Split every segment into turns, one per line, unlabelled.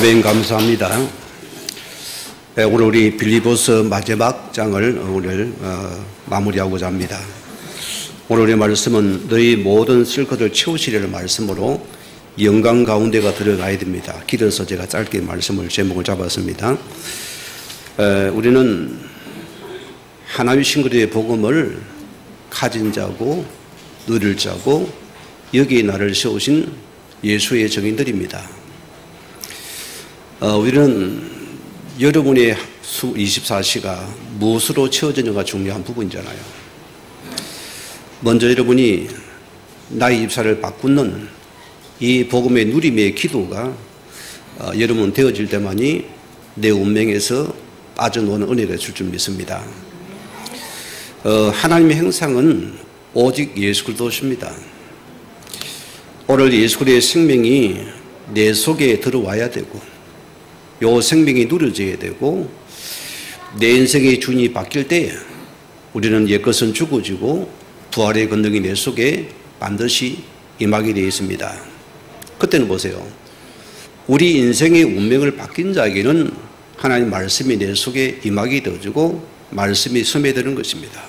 아멘. 감사합니다. 오늘 우리 빌립보서 마지막 장을 오늘 마무리하고자 합니다. 오늘 우리의 말씀은 너희 모든 쓸 것을 채우시려는 말씀으로 영광 가운데가 들어가야 됩니다. 길어서 제가 짧게 말씀을 제목을 잡았습니다. 우리는 하나님의 신그리의 복음을 가진 자고 누릴 자고 여기에 나를 세우신 예수의 증인들입니다. 우리는 여러분의 24시가 무엇으로 채워지는가 중요한 부분이잖아요. 먼저 여러분이 나의 입사를 바꾸는 이 복음의 누림의 기도가 여러분 되어질 때만이 내 운명에서 빠져나오는 은혜가 있을 줄 믿습니다. 하나님의 형상은 오직 예수 그리스도십니다. 오늘 예수 그리스도의 생명이 내 속에 들어와야 되고 요 생명이 누려져야 되고 내 인생의 주인이 바뀔 때 우리는 옛것은 죽어지고 부활의 권능이 내 속에 반드시 임하게 되어 있습니다. 그때는 보세요. 우리 인생의 운명을 바뀐 자에게는 하나님 말씀이 내 속에 임하게 되어지고 말씀이 스며드는 것입니다.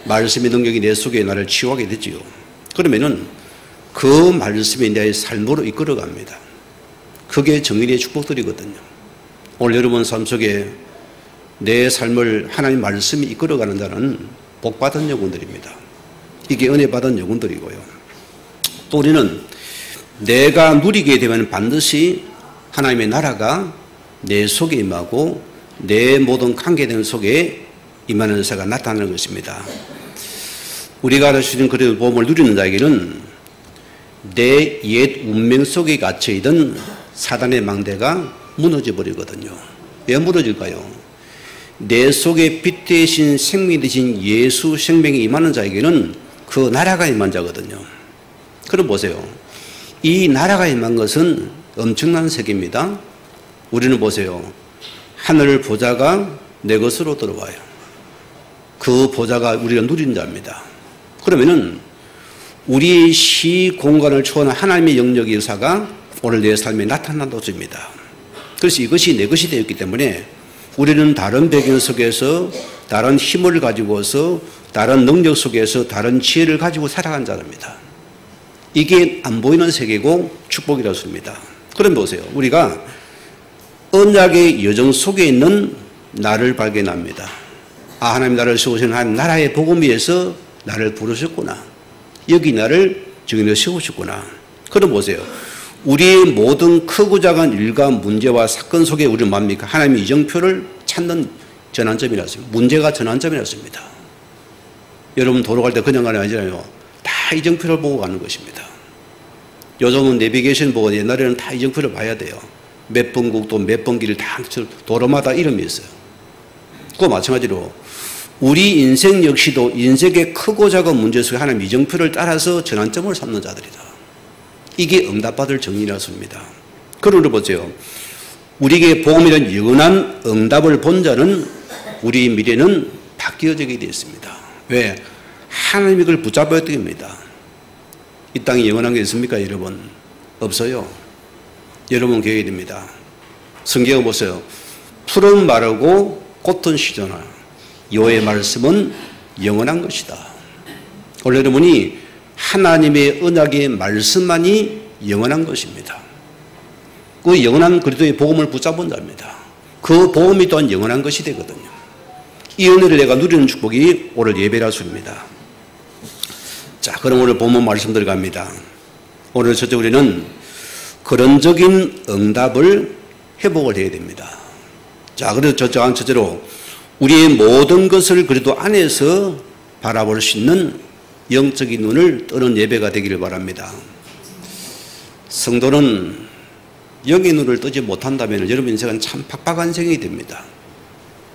말씀의 능력이 내 속에 나를 치유하게 되지요. 그러면은 그 말씀이 내 삶으로 이끌어갑니다. 그게 정인의 축복들이거든요. 오늘 여러분 삶 속에 내 삶을 하나님 말씀이 이끌어가는 자는 복받은 영혼들입니다. 이게 은혜받은 영혼들이고요. 또 우리는 내가 누리게 되면 반드시 하나님의 나라가 내 속에 임하고 내 모든 관계된 속에 임하는 사가 나타나는 것입니다. 우리가 알아주시는 그런 복음을 누리는 자에게는 내 옛 운명 속에 갇혀있던 사단의 망대가 무너져 버리거든요. 왜 무너질까요? 내 속에 빛 대신 생명 되신 예수 생명이 임하는 자에게는 그 나라가 임한 자거든요. 그럼 보세요. 이 나라가 임한 것은 엄청난 세계입니다. 우리는 보세요. 하늘 보좌가 내 것으로 들어와요. 그 보좌가 우리가 누린 자입니다. 그러면은 우리의 시 공간을 초월한 하나님의 영역의 의사가 오늘 내 삶에 나타난다입니다. 그래서 이것이 내 것이 되었기 때문에 우리는 다른 배경 속에서 다른 힘을 가지고서 다른 능력 속에서 다른 지혜를 가지고 살아간 자입니다. 이게 안 보이는 세계고 축복이라고 합니다. 그럼 보세요. 우리가 언약의 여정 속에 있는 나를 발견합니다. 아, 하나님 나를 세우신 하나님 나라의 복음 위에서 나를 부르셨구나. 여기 나를 증인으로 세우셨구나. 그럼 보세요. 우리의 모든 크고 작은 일과 문제와 사건 속에 우리는 뭡니까? 하나님의 이정표를 찾는 전환점이라습니다. 문제가 전환점이라습니다. 여러분 도로 갈 때 그냥 가는 게 아니잖아요. 다 이정표를 보고 가는 것입니다. 요즘은 내비게이션 보고 옛날에는 다 이정표를 봐야 돼요. 몇 번 국도 몇 번 길을 다 도로마다 이름이 있어요. 그거 마찬가지로 우리 인생 역시도 인생의 크고 작은 문제 속에 하나님 이정표를 따라서 전환점을 삼는 자들이다. 이게 응답받을 정의라습니다. 그러므로 보세요. 우리에게 복음이란 영원한 응답을 본 자는 우리 미래는 바뀌어지게 되어 있습니다. 왜? 하나님이 그걸 붙잡아야 됩니다. 이 땅에 영원한 게 있습니까, 여러분? 없어요. 여러분 계획이 됩니다. 성경을 보세요. 풀은 마르고 꽃은 시잖아요. 여호와의 말씀은 영원한 것이다. 원래 여러분이 하나님의 언약의 말씀만이 영원한 것입니다. 그 영원한 그리스도의 복음을 붙잡은 자입니다. 그 복음이 또한 영원한 것이 되거든요. 이 은혜를 내가 누리는 축복이 오늘 예배라수입니다. 자, 그럼 오늘 본문 말씀 들어갑니다. 오늘 첫째 우리는 근원적인 응답을 회복을 해야 됩니다. 자, 그래서 첫째로 우리의 모든 것을 그래도 안에서 바라볼 수 있는 영적인 눈을 뜨는 예배가 되기를 바랍니다. 성도는 영의 눈을 뜨지 못한다면 여러분 인생은 참 팍팍한 생이 됩니다.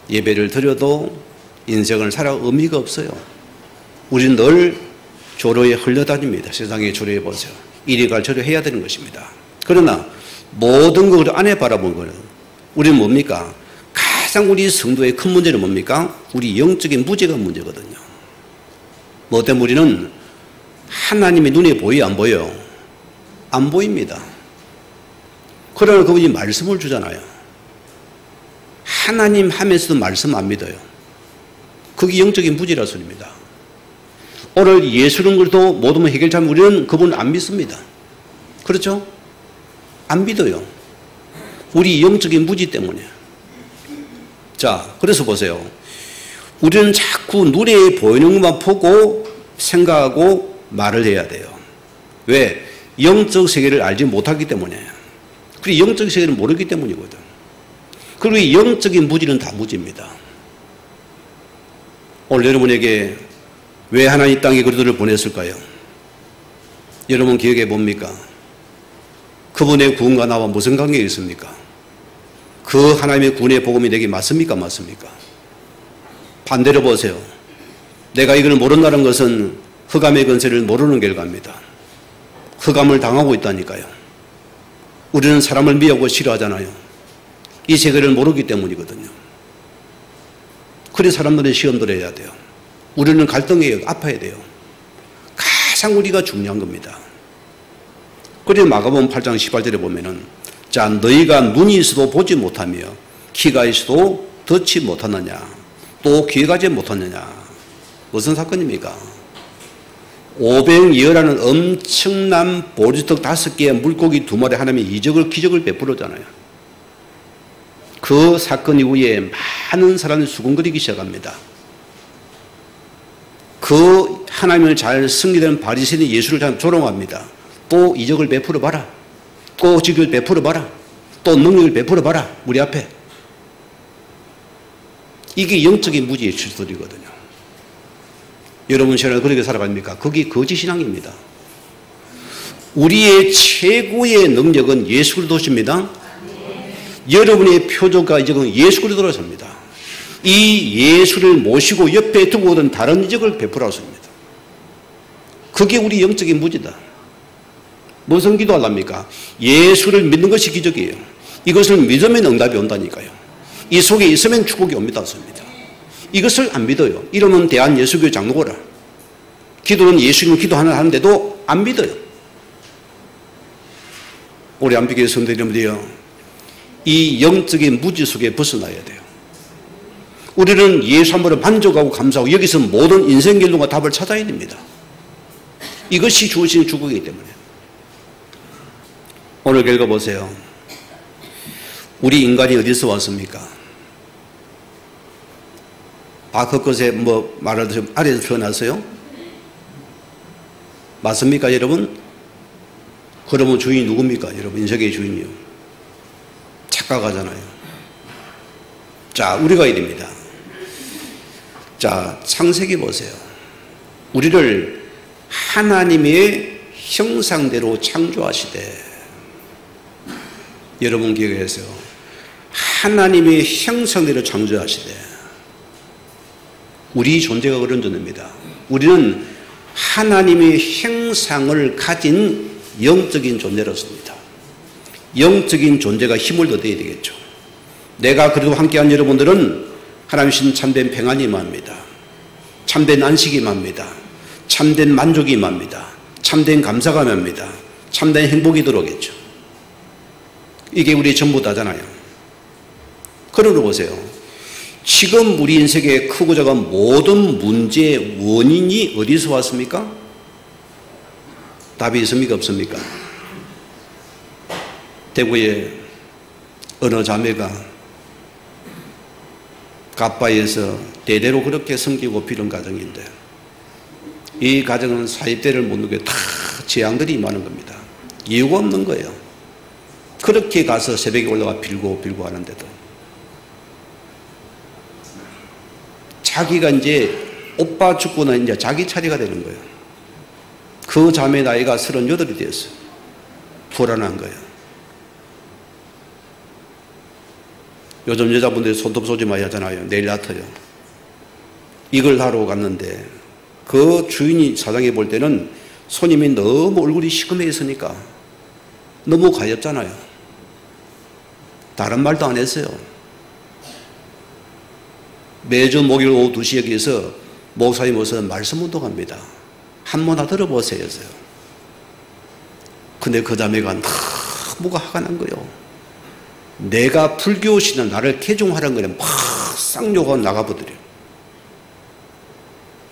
예배를 드려도 인생을 살아 의미가 없어요. 우리는 늘 조로에 흘러다닙니다. 세상의 조로에 보세요. 이리 갈 저리 해야 되는 것입니다. 그러나 모든 것을 안에 바라보는 거는 우리는 뭡니까? 가장 우리 성도의 큰 문제는 뭡니까? 우리 영적인 무죄가 문제거든요. 뭐 때문에 우리는 하나님의 눈에 보여요, 안 보여요? 안 보입니다. 그러나 그분이 말씀을 주잖아요. 하나님 하면서도 말씀 안 믿어요. 그게 영적인 무지라 소리입니다. 오늘 예수는 그래도 모든 해결자면 우리는 그분을 안 믿습니다. 그렇죠? 안 믿어요. 우리 영적인 무지 때문에. 자, 그래서 보세요. 우리는 자꾸 눈에 보이는 것만 보고 생각하고 말을 해야 돼요. 왜? 영적 세계를 알지 못하기 때문에. 그리고 영적 세계를 모르기 때문이거든. 그리고 영적인 무지는 다 무지입니다. 오늘 여러분에게 왜 하나님 땅에 그리스도를 보냈을까요? 여러분 기억해 봅니까? 그분의 구원과 나와 무슨 관계가 있습니까? 그 하나님의 구원의 복음이 내게 맞습니까? 맞습니까? 반대로 보세요. 내가 이걸 모른다는 것은 흑암의 권세를 모르는 결과입니다. 흑암을 당하고 있다니까요. 우리는 사람을 미워하고 싫어하잖아요. 이 세계를 모르기 때문이거든요. 그래서 사람들은 시험들을 해야 돼요. 우리는 갈등해요. 아파야 돼요. 가장 우리가 중요한 겁니다. 그래서 마가복음 8장 18절에 보면은 자, 너희가 눈이 있어도 보지 못하며 귀가 있어도 듣지 못하느냐 또 귀에 가지 못하느냐. 무슨 사건입니까? 오병이어라는 엄청난 보리떡 5개의 물고기 2마리 하나님의 기적을 베풀었잖아요. 그 사건 이후에 많은 사람이 수군거리기 시작합니다. 그 하나님을 잘 섬기던 바리새인이 예수를 잘 조롱합니다. 또 이적을 베풀어 봐라. 또 직을 베풀어 봐라. 또 능력을 베풀어 봐라. 우리 앞에. 이게 영적인 무지의 출소리거든요. 여러분 신앙을 그렇게 살아갑니까? 그게 거짓신앙입니다. 우리의 최고의 능력은 예수 그리스도십니다. 여러분의 표적과 이적은 예수 그리스도로 삽니다. 이 예수를 모시고 옆에 두고 오던 다른 이적을 베풀어 줍니다. 그게 우리 영적인 무지다. 무슨 기도하랍니까? 예수를 믿는 것이 기적이에요. 이것을 믿으면 응답이 온다니까요. 이 속에 있으면 축복이 옵니다. 이것을 안 믿어요. 이러면 대한예수교회 장로고라. 기도는 예수님 기도 하나 하는데도 안 믿어요. 우리 안비교회 성도님들이요, 이 영적인 무지 속에 벗어나야 돼요. 우리는 예수 한 번에 만족하고 감사하고 여기서 모든 인생 결론과 답을 찾아야 됩니다. 이것이 주어진 축복이기 때문에. 오늘 읽어보세요. 우리 인간이 어디서 왔습니까? 겉것에 말하듯이 아래에서 태어났어요? 맞습니까, 여러분? 그러면 주인이 누굽니까, 여러분? 인생의 주인이요. 착각하잖아요. 자, 우리가 이릅니다. 자, 창세기 보세요. 우리를 하나님의 형상대로 창조하시되, 여러분 기억하세요. 하나님의 형상대로 창조하시되, 우리 존재가 그런 존재입니다. 우리는 하나님의 형상을 가진 영적인 존재로서입니다. 영적인 존재가 힘을 더 내야 되겠죠. 내가 그래도 함께한 여러분들은 하나님신 참된 평안이 임합니다. 참된 안식이 임합니다. 참된 만족이 임합니다. 참된 감사가 임합니다. 참된 행복이 들어오겠죠. 이게 우리 전부 다잖아요. 그러고 보세요. 지금 우리 인생의 크고 작은 모든 문제의 원인이 어디서 왔습니까? 답이 있습니까? 없습니까? 대구에 어느 자매가 갑바에서 대대로 그렇게 섬기고 빌은 가정인데, 이 가정은 사입대를 못 누게 다 재앙들이 임하는 겁니다. 이유가 없는 거예요. 그렇게 가서 새벽에 올라가 빌고 하는데도 자기가 이제 오빠 죽고는 이제 자기 차례가 되는 거예요. 그 자매 나이가 38이 됐어요. 불안한 거예요. 요즘 여자분들이 손톱 쏘지 마야 하잖아요. 내일 아파요. 이걸 하러 갔는데 그 주인이 사장이 볼 때는 손님이 너무 얼굴이 시커매 있으니까 너무 가엾잖아요. 다른 말도 안 했어요. 매주 목요일 오후 2시 여기에서 목사님 오셔서 말씀 운동합니다. 한번 들어보세요. 근데 그 자매가 너무가 화가 난 거예요. 내가 불교시나 나를 개종하라는 거에 막 쌍욕하고 나가버려요.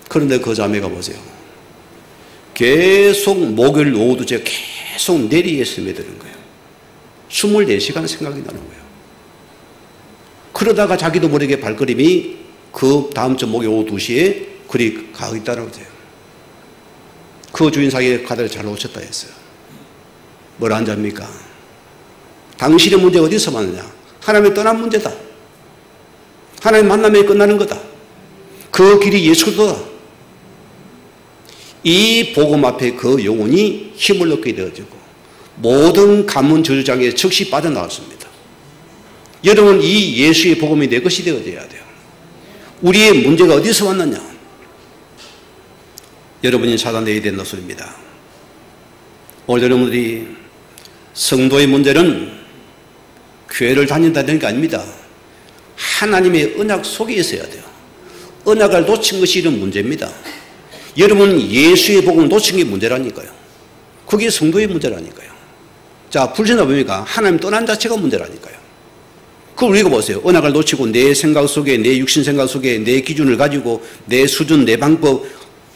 그런데 그 자매가 보세요. 계속 목요일 오후도 제가 계속 내리에 스며드는 거예요. 24시간 생각이 나는 거예요. 그러다가 자기도 모르게 발걸음이 그 다음 주 목요일 오후 2시에 그리 가고 있다는 거예요. 그 주인 사이에 가다가 잘 오셨다 했어요. 뭐라 한 자입니까? 당신의 문제가 어디서 왔느냐? 하나님의 떠난 문제다. 하나님 만남에 끝나는 거다. 그 길이 예수도다. 이 복음 앞에 그 영혼이 힘을 얻게 되어지고 모든 가문 저주장에 즉시 빠져나왔습니다. 여러분, 이 예수의 복음이 내 것이 되어져야 돼요. 우리의 문제가 어디서 왔느냐? 여러분이 찾아내야 되는 소리입니다. 오늘 여러분들이 성도의 문제는 교회를 다닌다는 게 아닙니다. 하나님의 언약 속에 있어야 돼요. 언약을 놓친 것이 이런 문제입니다. 여러분, 예수의 복음을 놓친 게 문제라니까요. 그게 성도의 문제라니까요. 자, 불신자 뭡니까? 하나님 떠난 자체가 문제라니까요. 그걸 우리가 보세요. 언약을 놓치고 내 생각 속에, 내 육신 생각 속에 내 기준을 가지고 내 수준, 내 방법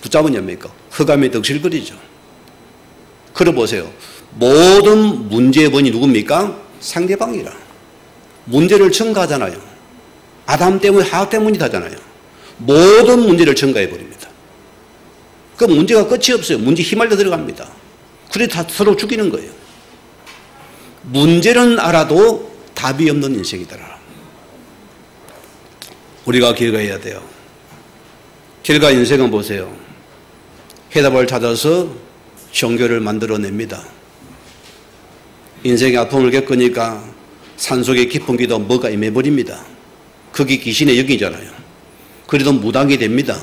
붙잡으냐입니까? 흑암에 덕실거리죠. 그래 보세요. 모든 문제의 원인이 누굽니까? 상대방이라. 문제를 전가하잖아요. 아담 때문에 하와 때문이다잖아요. 모든 문제를 전가해버립니다. 그 문제가 끝이 없어요. 문제 휘말려 들어갑니다. 그래 다 서로 죽이는 거예요. 문제는 알아도 답이 없는 인생이더라. 우리가 기억해야 돼요. 결과 인생은 보세요. 해답을 찾아서 종교를 만들어냅니다. 인생의 아픔을 겪으니까 산속의 깊은 길도 뭐가 임해버립니다. 그게 귀신의 영이잖아요. 그래도 무당이 됩니다.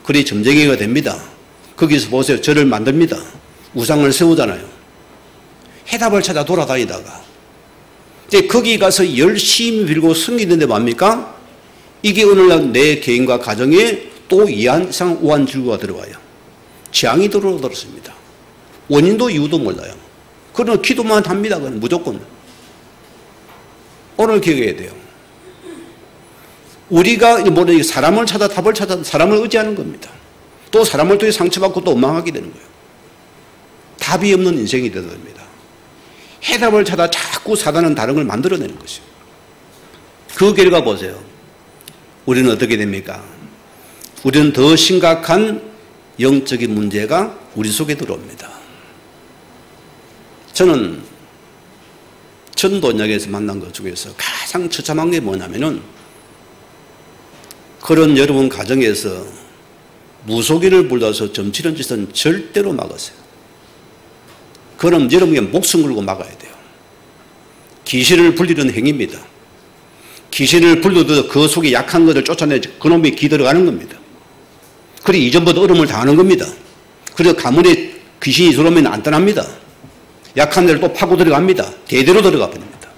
그래 점쟁이가 됩니다. 거기서 보세요. 절을 만듭니다. 우상을 세우잖아요. 해답을 찾아 돌아다니다가 이제 거기 가서 열심히 빌고 섬기는데 뭡니까? 이게 오늘날 내 개인과 가정에 또 이상 우한 질구가 들어와요. 재앙이 들어들었습니다. 원인도 이유도 몰라요. 그러나 기도만 합니다. 그건 무조건. 오늘 기억해야 돼요. 우리가 사람을 찾아 답을 찾아 사람을 의지하는 겁니다. 또 사람을 통해 상처받고 또 원망하게 되는 거예요. 답이 없는 인생이 되어집니다. 해답을 찾아 자꾸 사단은 다른 걸 만들어내는 것이죠. 그 결과 보세요. 우리는 어떻게 됩니까? 우리는 더 심각한 영적인 문제가 우리 속에 들어옵니다. 저는 전도연약에서 만난 것 중에서 가장 처참한 게 뭐냐면은 그런 여러분 가정에서 무속인을 불러서 점치는 짓은 절대로 막으세요. 그럼 여러분이 목숨 걸고 막아야 돼요. 귀신을 불리는 행위입니다. 귀신을 불러도 그 속에 약한 것을 쫓아내 그놈이 기 들어가는 겁니다. 그래 이전부터 얼음을 당하는 겁니다. 그래서 가문에 귀신이 들어오면 안 떠납니다. 약한 데를 또 파고 들어갑니다. 대대로 들어가 버립니다.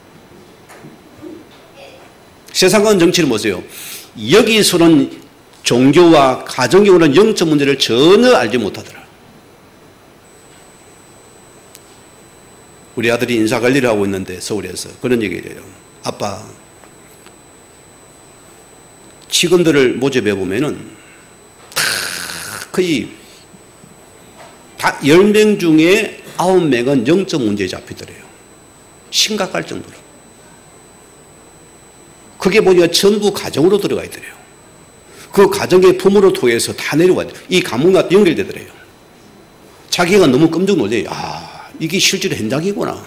세상은 정치를 보세요. 여기서는 종교와 가정에 오는 영적 문제를 전혀 알지 못하더라. 우리 아들이 인사관리를 하고 있는데 서울에서 그런 얘기를 해요. 아빠, 직원들을 모집해 보면은 거의 10명 중에 9명은 영적 문제에 잡히더래요. 심각할 정도로. 그게 보니까 전부 가정으로 들어가 있더래요. 그 가정의 부모를 통해서 다 내려와야 돼요. 이 가문과 연결되더래요. 자기가 너무 깜짝 놀래요. 아, 이게 실제로 현장이구나.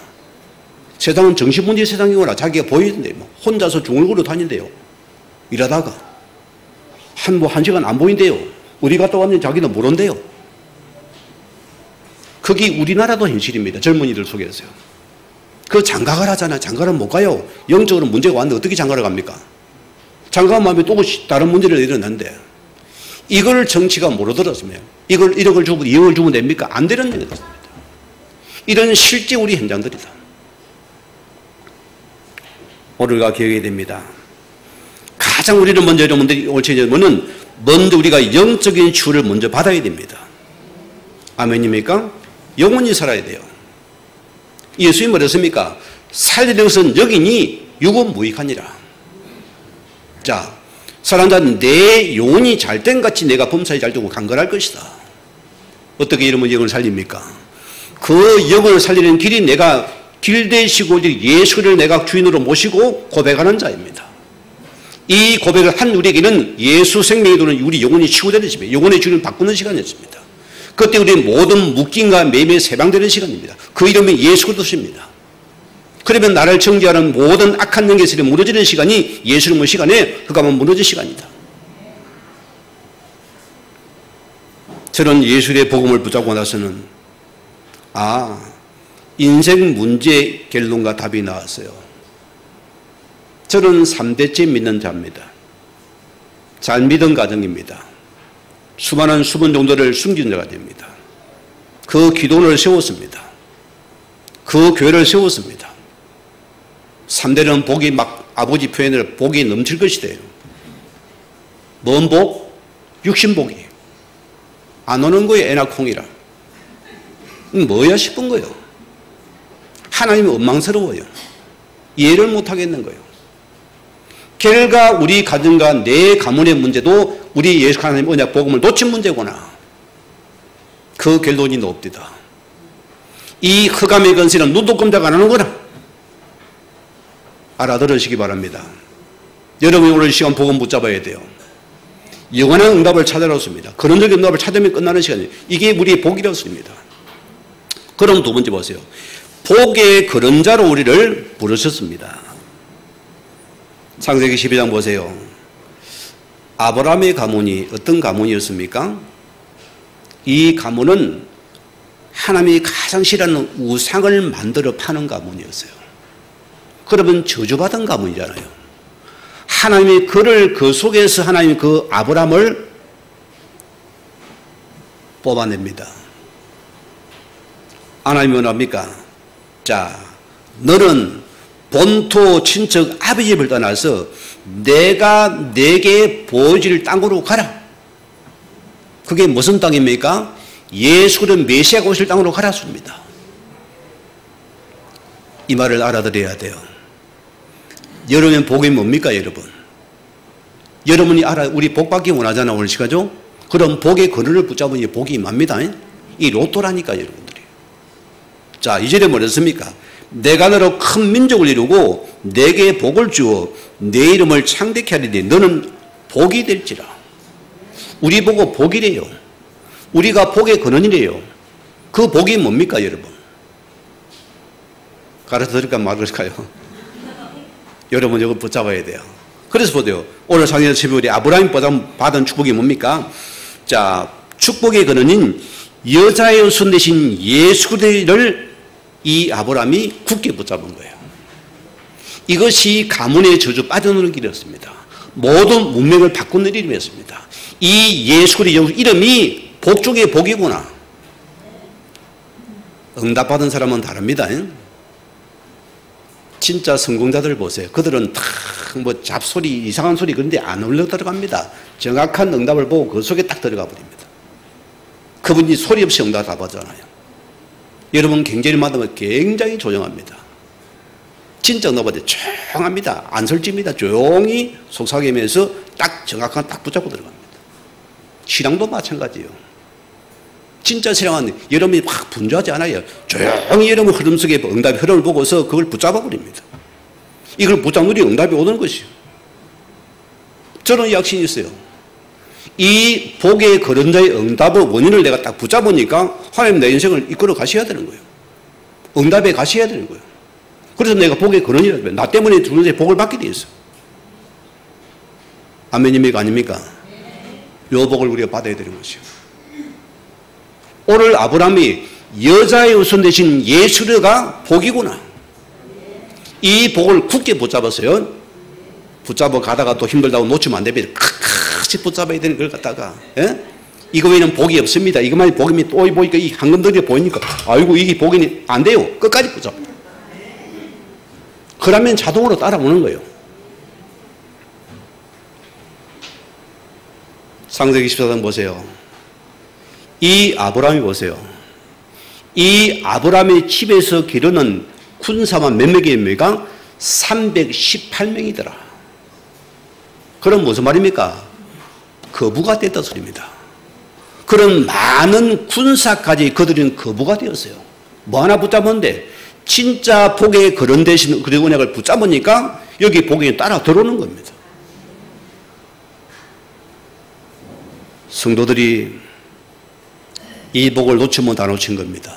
세상은 정신문제 세상이구나. 자기가 보이는데 뭐 혼자서 중얼거려 다닌대요. 일하다가 한 시간 안 보인대요. 어디 갔다 왔는지 자기는 모른대요. 그게 우리나라도 현실입니다. 젊은이들 속에서요. 그 장가를 하잖아요. 장가를 못 가요. 영적으로 문제가 왔는데 어떻게 장가를 갑니까? 장가하면 또 다른 문제를 일어났는데 이걸 정치가 모르더라면 이걸 1억을 주고 2억을 주면 됩니까? 안 되는 얘기가 있습니다. 이런 실제 우리 현장들이다. 오늘가 기억해야 됩니다. 가장 우리는 먼저 여러분들이 옳지냐면은 먼저 우리가 영적인 치유를 먼저 받아야 됩니다. 아멘입니까? 영원히 살아야 돼요. 예수님이 뭐랬습니까? 살리는 것은 영이니 육은 무익하니라. 자, 사랑하는 자는 내 영혼이 잘된 같이 내가 범사에 잘되고 강건할 것이다. 어떻게 이러면 영을 살립니까? 그 영을 살리는 길이 내가 길 되시고 예수를 내가 주인으로 모시고 고백하는 자입니다. 이 고백을 한 우리에게는 예수 생명이 도는 우리 영혼이 치유되는 시간, 영혼의 주인을 바꾸는 시간이었습니다. 그때 우리는 모든 묶임과 매매에 해방되는 시간입니다. 그 이름이 예수 그리스도십니다. 그러면 나를 정죄하는 모든 악한 영계설이 무너지는 시간이 예수님의 시간에 그가만 무너질 시간이다. 저는 예수의 복음을 붙잡고 나서는 인생 문제 결론과 답이 나왔어요. 저는 3대째 믿는 자입니다. 잘 믿은 가정입니다. 수많은 수분 정도를 숨긴 자가 됩니다. 그 기도를 세웠습니다. 그 교회를 세웠습니다. 3대는 복이 막 아버지 표현을 복이 넘칠 것이래요. 뭔 복? 육신복이. 안 오는 거예요. 애나 콩이라. 뭐야 싶은 거예요. 하나님이 원망스러워요. 이해를 못하겠는 거예요. 결과 우리 가정과 내 가문의 문제도 우리 예수 하나님 언약 복음을 놓친 문제구나. 그 결론이 높디다. 이 흑암의 건세는 눈도 꼼짝 안 하는구나. 알아들으시기 바랍니다. 여러분이 오늘 시간 복음 붙잡아야 돼요. 영원한 응답을 찾아놓습니다. 근원적인 응답을 찾으면 끝나는 시간이에요. 이게 우리의 복이었습니다. 그럼 두 번째 보세요. 복의 그림자로 우리를 부르셨습니다. 창세기 12장 보세요. 아브라함의 가문이 어떤 가문이었습니까? 이 가문은 하나님이 가장 싫어하는 우상을 만들어 파는 가문이었어요. 그러면 저주받은 가문이잖아요. 하나님이 그를 그 속에서 하나님이 그 아브라함을 뽑아냅니다. 하나님이 원합니까? 자, 너는 본토 친척 아버지 집을 떠나서 내가 내게 보여줄 땅으로 가라. 그게 무슨 땅입니까? 예수는 메시아가 오실 땅으로 가라습니다. 이 말을 알아들어야 돼요. 여러분 복이 뭡니까, 여러분? 여러분이 우리 복 받기 원하잖아, 오늘 시간죠? 그럼 복의 근원을 붙잡으면 이 복이 맙니다. 이 로또라니까, 여러분들이. 자, 이절에 뭐랬습니까? 내가 너로 큰 민족을 이루고 내게 복을 주어 내 이름을 창대케 하리니 너는 복이 될지라. 우리 보고 복이래요. 우리가 복의 근원이래요. 그 복이 뭡니까, 여러분? 가르쳐 드릴까 말을까요? 여러분 이거 붙잡아야 돼요. 그래서 보세요. 오늘 상현 새벽에 아브라함이 받은 축복이 뭡니까? 자, 축복의 근원인 여자의 손 대신 예수를 이 아브라함이 굳게 붙잡은 거예요. 이것이 가문의 저주 빠져나오는 길이었습니다. 모든 문명을 바꾸는 이름이었습니다. 이 예수의 이름이 복 중의 복이구나. 응답받은 사람은 다릅니다. 진짜 성공자들 보세요. 그들은 다 뭐 잡소리, 이상한 소리 그런데 안 흘러 들어갑니다. 정확한 응답을 보고 그 속에 딱 들어가 버립니다. 그분이 소리 없이 응답하잖아요. 여러분 경제를 만나면 굉장히 조용합니다. 진짜 응답받을 때 조용합니다. 안 설집니다. 조용히 속삭이면서 딱 정확한 딱 붙잡고 들어갑니다. 신앙도 마찬가지예요. 진짜 신앙은 여러분이 확 분주하지 않아요. 조용히 여러분 흐름 속에 응답의 흐름을 보고서 그걸 붙잡아 버립니다. 이걸 붙잡는 게 응답이 오는 것이요. 저는 약신이 있어요. 이 복의 그림자의 응답의 원인을 내가 딱 붙잡으니까 하나님 내 인생을 이끌어 가셔야 되는 거예요. 응답에 가셔야 되는 거예요. 그래서 내가 복의 근원이라고 해요. 나 때문에 두는데 복을 받게 돼 있어요. 아멘입니까? 아닙니까? 요 복을 우리가 받아야 되는 것이요. 오늘 아브라함이 여자의 우선 대신 예수가 복이구나. 이 복을 굳게 붙잡았어요. 붙잡아 가다가 또 힘들다고 놓치면 안 됩니다. 같이 붙잡아야 되는 걸 갖다가. 예? 이거 외에는 복이 없습니다. 이것만이 복이면 또 보니까 이 황금들이 보이니까 아이고 이게 복이니 안 돼요. 끝까지 붙잡아. 그러면 자동으로 따라오는 거예요. 창세기 14장 보세요. 이 아브라함이 보세요. 이 아브라함의 집에서 기르는 군사만 몇 명입니까? 318명이더라. 그럼 무슨 말입니까? 거부가 됐다 소리입니다. 그런 많은 군사까지 그들은 거부가 되었어요. 뭐 하나 붙잡았는데 진짜 복에 거론되신 그 언약을 붙잡으니까 여기 복에 따라 들어오는 겁니다. 성도들이 이 복을 놓치면 다 놓친 겁니다.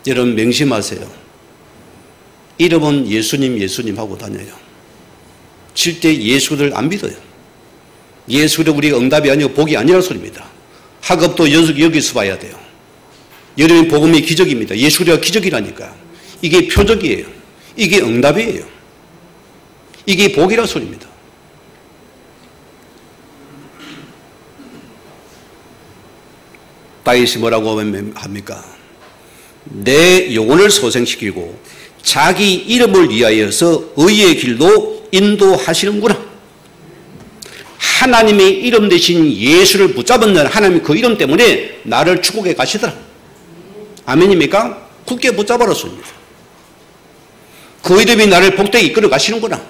여러분 명심하세요. 이름은 예수님 예수님 하고 다녀요. 실제 예수를 안 믿어요. 예수를 우리가 응답이 아니고 복이 아니라는 소리입니다. 학업도 여기서 봐야 돼요. 여러분 복음이 기적입니다. 예수가 기적이라니까. 이게 표적이에요. 이게 응답이에요. 이게 복이라는 소리입니다. 다윗이 뭐라고 합니까? 내 영혼을 소생시키고 자기 이름을 위하여서 의의 길로 인도하시는구나. 하나님의 이름 대신 예수를 붙잡은 날 하나님 그 이름 때문에 나를 축복해 가시더라. 아멘입니까? 굳게 붙잡아라습니다. 그 이름이 나를 복되게 이끌어 가시는구나.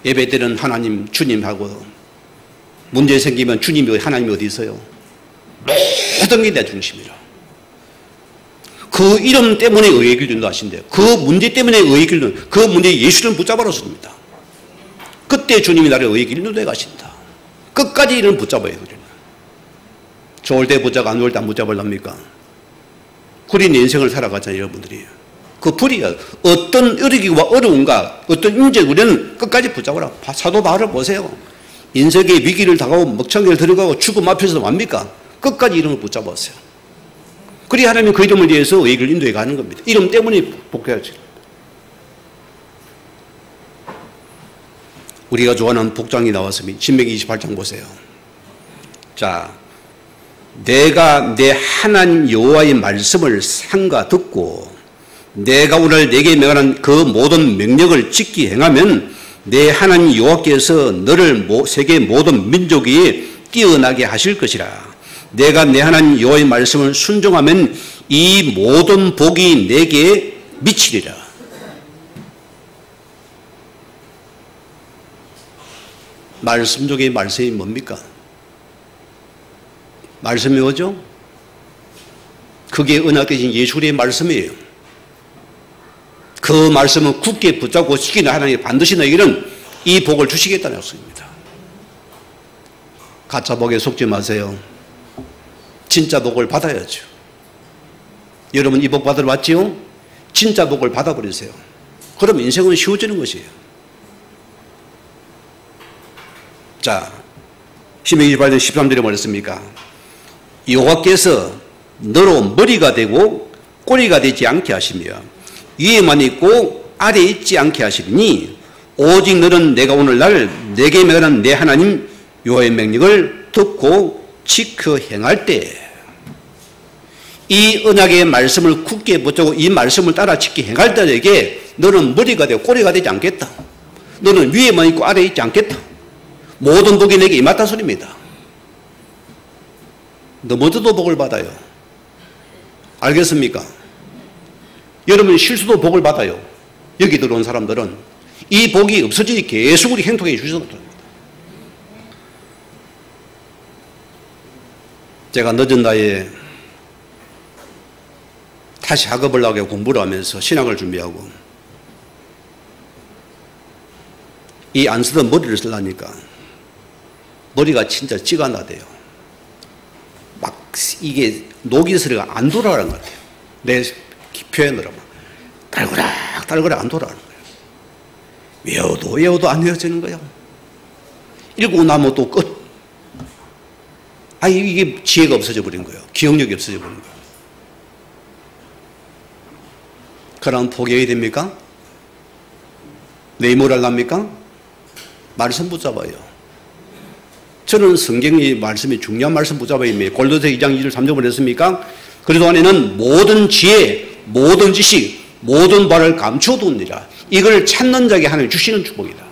예배 때는 하나님 주님하고 문제 생기면 주님이 하나님이 어디 있어요? 모든 게 내 중심이라. 그 이름 때문에 의의 길로 인도하신대요. 그 문제 때문에 의의 길로, 그 문제 예수를 붙잡아라습니다. 그때 주님이 나를 의의 길로 인도해 가신다. 끝까지 이름 붙잡아야 돼요. 좋을 때 붙잡고 안 좋을 때 안 붙잡으랍니까? 그린 인생을 살아가잖아요, 여러분들이. 그 불이야. 어떤 어려기와 어려움과 어떤 문제 우리는 끝까지 붙잡아라. 사도 바울을 보세요. 인생의 위기를 당하고 먹창기를 들어가고 죽음 앞에서 뭡니까? 끝까지 이름을 붙잡았어요. 그리 하나님 그 이름을 위해서 의의 길로 인도해 가는 겁니다. 이름 때문에 복해야지. 우리가 좋아하는 복장이 나왔습니다. 신명기 28장 보세요. 자, 내가 내 하나님 여호와의 말씀을 삼가 듣고 내가 오늘 내게 명하는 그 모든 명령을 지키 행하면 내 하나님 여호와께서 너를 세계 모든 민족 위에 뛰어나게 하실 것이라. 내가 내 하나님 여호와의 말씀을 순종하면 이 모든 복이 내게 미치리라. 말씀 중에 말씀이 뭡니까? 말씀이 뭐죠? 그게 언약 대신 예수의 말씀이에요. 그 말씀은 굳게 붙잡고 지키는 하나님이 반드시 너에게는 이 복을 주시겠다는 약속입니다. 가짜 복에 속지 마세요. 진짜 복을 받아야죠. 여러분 이 복 받으러 왔지요? 진짜 복을 받아버리세요. 그럼 인생은 쉬워지는 것이에요. 자, 신명기 28장 13절에 뭐랬습니까? 여호와께서 너로 머리가 되고 꼬리가 되지 않게 하시며 위에만 있고 아래에 있지 않게 하시니 오직 너는 내가 오늘날 내게 명하는 내 하나님 여호와의 명령을 듣고 지켜 행할 때 이 언약의 말씀을 굳게 붙잡고 이 말씀을 따라 지켜 행할 때에게 너는 머리가 되고 꼬리가 되지 않겠다. 너는 위에만 있고 아래에 있지 않겠다. 모든 복이 내게 임했다 소리입니다. 넘어져도 복을 받아요. 알겠습니까? 여러분 실수도 복을 받아요. 여기 들어온 사람들은 이 복이 없어지니 계속 우리 행동해 주셔서 그럽니다. 제가 늦은 나이에 다시 학업을 하고 공부를 하면서 신학을 준비하고 이 안 쓰던 머리를 쓰려니까 머리가 진짜 찌가 나대요. 막 이게 녹이 소리가 안 돌아가는 것 같아요. 내 표현으로 막 딸그락 안 돌아가는 거예요. 외워도 안 외워지는 거예요. 읽고 나면 또 끝. 이게 지혜가 없어져 버린 거예요. 기억력이 없어져 버린 거예요. 그럼 포기해야 됩니까? 내일 뭘 하랍니까? 말씀 붙잡아요. 저는 성경의 말씀이 중요한 말씀 붙잡아야 됩니다. 골로새 2장 2절 3절 보냈습니까? 그래도 안에는 모든 지혜, 모든 지식, 모든 바를 감추어두니라. 이걸 찾는 자에게 하나님 주시는 축복이다.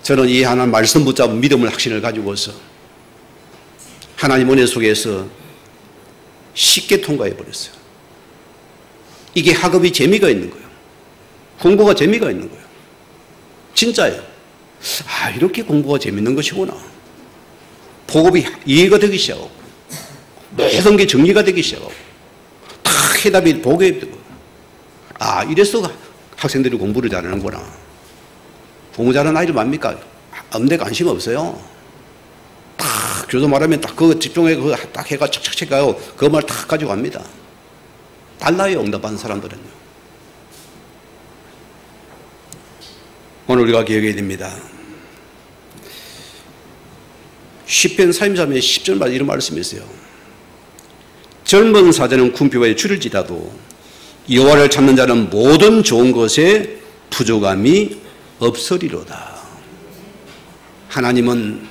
저는 이 하나님 말씀 붙잡은 믿음을 확신을 가지고서 하나님 은혜 속에서 쉽게 통과해 버렸어요. 이게 학업이 재미가 있는 거예요. 공부가 재미가 있는 거예요. 진짜예요. 아, 이렇게 공부가 재밌는 것이구나. 복업이 이해가 되기 시작하고, 모든 게 정리가 되기 시작하고, 다 해답이 복업이 되고, 아, 이래서 학생들이 공부를 잘하는구나. 공부 잘하는 아이들 맙니까? 아무데 관심 없어요. 딱 교수 말하면 딱 그거 집중해, 그거 딱 해가 착착착 가요. 그 말 딱 가지고 갑니다. 달라요, 응답하는 사람들은요. 오늘 우리가 기억해야 됩니다. 시편 33의 10절마다 이런 말씀이 있어요. 젊은 사자는 궁핍에 줄을 지다도 여호와를 찾는 자는 모든 좋은 것에 부족함이 없으리로다. 하나님은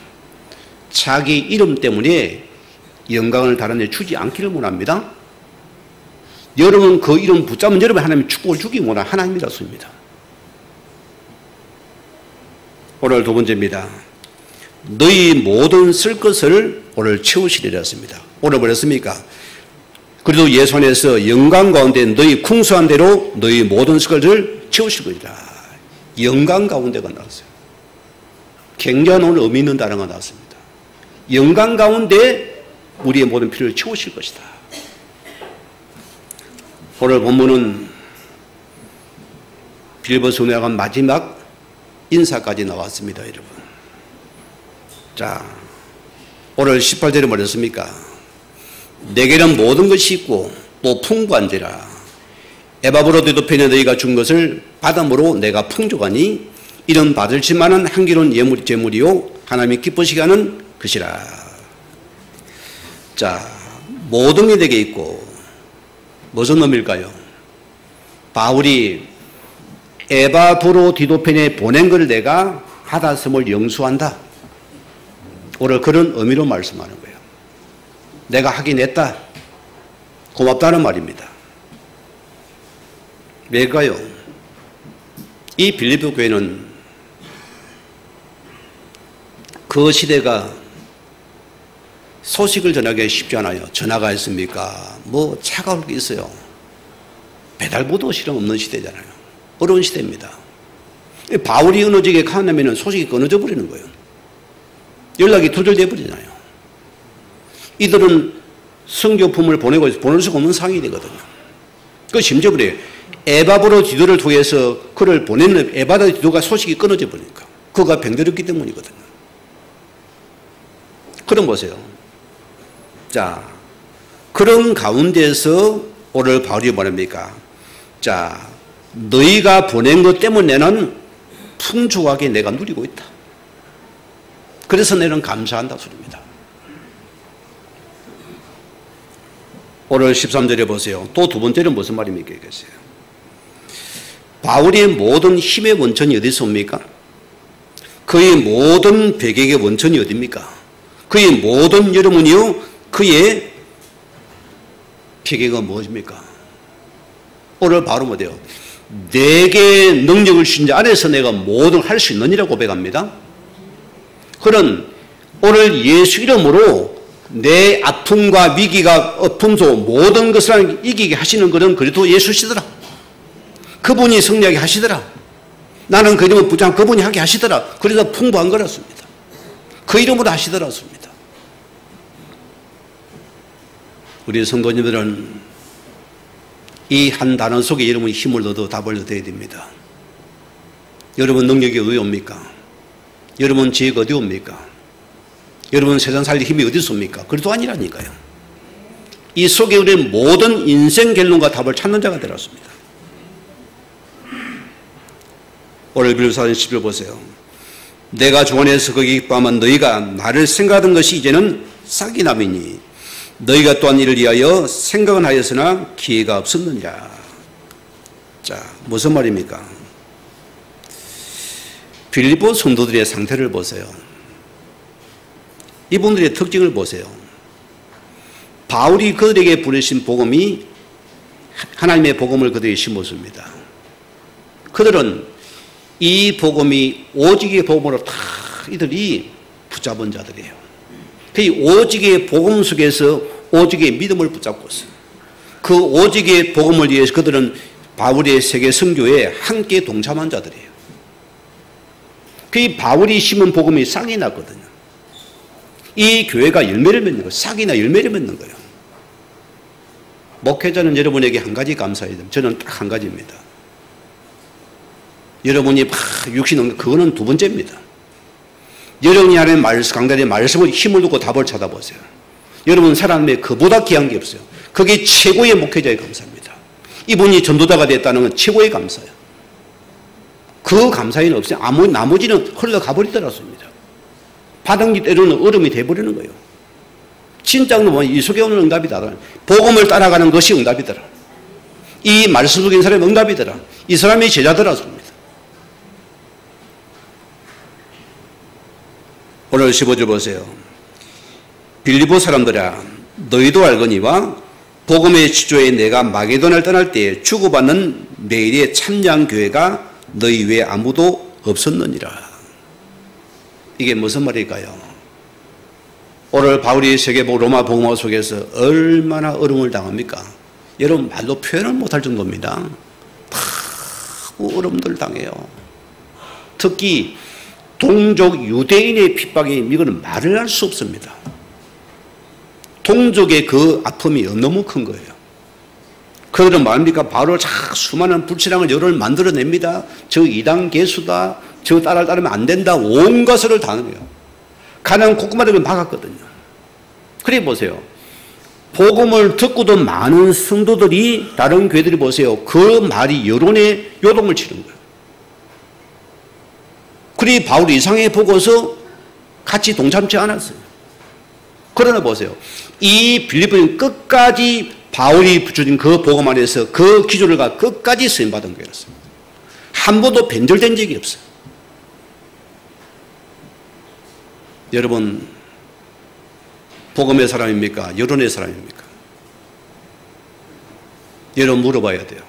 자기 이름 때문에 영광을 다른 데 주지 않기를 원합니다. 여러분 그 이름 붙잡으면 여러분 하나님 축복을 주기 원하는 하나님이라서입니다. 오늘 두 번째입니다. 너희 모든 쓸 것을 오늘 채우시리라 했습니다. 오늘 뭐랬습니까? 그래도 예수 안에서 영광 가운데 너희 궁수한 대로 너희 모든 쓸 것을 채우실 것이다. 영광 가운데가 나왔어요. 굉장한 오늘 의미 있는 단어가 나왔습니다. 영광 가운데 우리의 모든 필요를 채우실 것이다. 오늘 본문은 빌립보서 운행한 마지막 인사까지 나왔습니다, 여러분. 자, 오늘 18절에 뭐랬습니까? 내게는 모든 것이 있고 또 풍부한지라. 에바브로디도편에 너희가 준 것을 받음으로 내가 풍족하니 이런 받을 지만한 향기로운 제물이요 하나님이 기쁘시게 하는 것이라. 자, 모든 게 내게 있고 무슨 의미일까요? 바울이 에바브로디도편에 보낸 것을 내가 받았음을 영수한다. 오늘 그런 의미로 말씀하는 거예요. 내가 하긴 했다. 고맙다는 말입니다. 왜일까요? 이 빌립보 교회는 그 시대가 소식을 전하기 쉽지 않아요. 전화가 있습니까? 뭐 차가 올 게 있어요. 배달보도 실험 없는 시대잖아요. 어려운 시대입니다. 바울이 어느 지역에 가냐면 소식이 끊어져 버리는 거예요. 연락이 두절돼 버리잖아요. 이들은 성교품을 보내고 보낼 수가 없는 상황이 되거든요. 그 심지어 그래요. 에바브로디도를 통해서 그를 보내는 에바브로디도가 소식이 끊어져 버리니까 그가 병들었기 때문이거든요. 그럼 보세요. 자, 그런 가운데서 오늘 바울이 뭐랍니까? 자, 너희가 보낸 것 때문에는 풍족하게 내가 누리고 있다. 그래서 내는 감사한다 소리입니다. 오늘 13절에 보세요. 또 두 번째는 무슨 말입니까? 이것이에요. 바울의 모든 힘의 원천이 어디서 옵니까? 그의 모든 배경의 원천이 어디입니까? 그의 모든 여러분이요 그의 배경은 무엇입니까? 오늘 바로 뭐예요? 내게 능력을 주신 자 안에서 내가 모든 할 수 있느니라 고백합니다. 그는 오늘 예수 이름으로 내 아픔과 위기가 아픔도 모든 것을 이기게 하시는 것은 그리스도 예수시더라. 그분이 승리하게 하시더라. 나는 그 이름을 붙잡고 그분이 하게 하시더라. 그래서 풍부한 거였습니다. 그 이름으로 하시더라습니다. 우리 성도님들은 이 한 단어 속에 여러분이 힘을 얻어 답을 얻어야 됩니다. 여러분 능력이 어디 옵니까? 여러분 지혜가 어디 옵니까? 여러분 세상 살기 힘이 어디서 옵니까? 그래도 아니라니까요. 이 속에 우리는 모든 인생 결론과 답을 찾는 자가 되었습니다. 오늘 빌립보서 10절 보세요. 내가 주 안에서 거기 기뻐하면 너희가 나를 생각하던 것이 이제는 싹이 남이니 너희가 또한 이를 위하여 생각은 하였으나 기회가 없었느니라. 자, 무슨 말입니까? 빌립보 성도들의 상태를 보세요. 이분들의 특징을 보세요. 바울이 그들에게 부르신 복음이 하나님의 복음을 그들에게 심었습니다. 그들은 이 복음이 오직의 복음으로 다 이들이 붙잡은 자들이에요. 그 오직의 복음 속에서 오직의 믿음을 붙잡고 있어요. 그 오직의 복음을 위해서 그들은 바울의 세계 선교에 함께 동참한 자들이에요. 그 바울이 심은 복음이 싹이 났거든요. 이 교회가 열매를 맺는 거예요. 싹이나 열매를 맺는 거예요. 목회자는 여러분에게 한 가지 감사해야 됩니다. 저는 딱 한 가지입니다. 여러분이 막 육신 없는 그거는 두 번째입니다. 여러분이 하는 강단의 말씀을 힘을 두고 답을 찾아보세요. 여러분 사람의 그보다 귀한 게 없어요. 그게 최고의 목회자의 감사입니다. 이분이 전도자가 됐다는 건 최고의 감사예요. 그 감사에는 없어요. 나머지는 흘러가버리더라습니다. 받은 게 때로는 얼음이 돼버리는 거예요. 진짜 이 속에 오는 응답이다. 복음을 따라가는 것이 응답이더라. 이 말씀 속에 있는 사람이 응답이더라. 이 사람이 제자더라습니다. 오늘 15절 보세요. 빌립보 사람들아 너희도 알거니와 복음의 지조에 내가 마게도냐를 떠날 때 주고받는 매일의 찬양교회가 너희 외에 아무도 없었느니라. 이게 무슨 말일까요? 오늘 바울이 세계복 로마 복음화 속에서 얼마나 어려움을 당합니까? 여러분 말로 표현을 못할 정도입니다. 너무 어려움들 당해요. 특히 동족 유대인의 핍박이 이거는 말을 할 수 없습니다. 동족의 그 아픔이 너무 큰 거예요. 그들은 말입니까? 바로 수많은 불신앙을 여러 만들어냅니다. 저 이단 개수다. 저 따르면 안 된다. 온 것을 다 해요. 가난 곳곳마다 막았거든요. 그래 보세요. 복음을 듣고도 많은 성도들이 다른 교회들이 보세요. 그 말이 여론에 요동을 치는 거예요. 그래 바울 이상해 보고서 같이 동참치 않았어요. 그러나 보세요. 이 빌립보는 끝까지 바울이 주신 그 복음 안에서 그 기조를 끝까지 쓰임받은 거였습니다. 한 번도 변절된 적이 없어요. 여러분 복음의 사람입니까? 여론의 사람입니까? 여러분 물어봐야 돼요.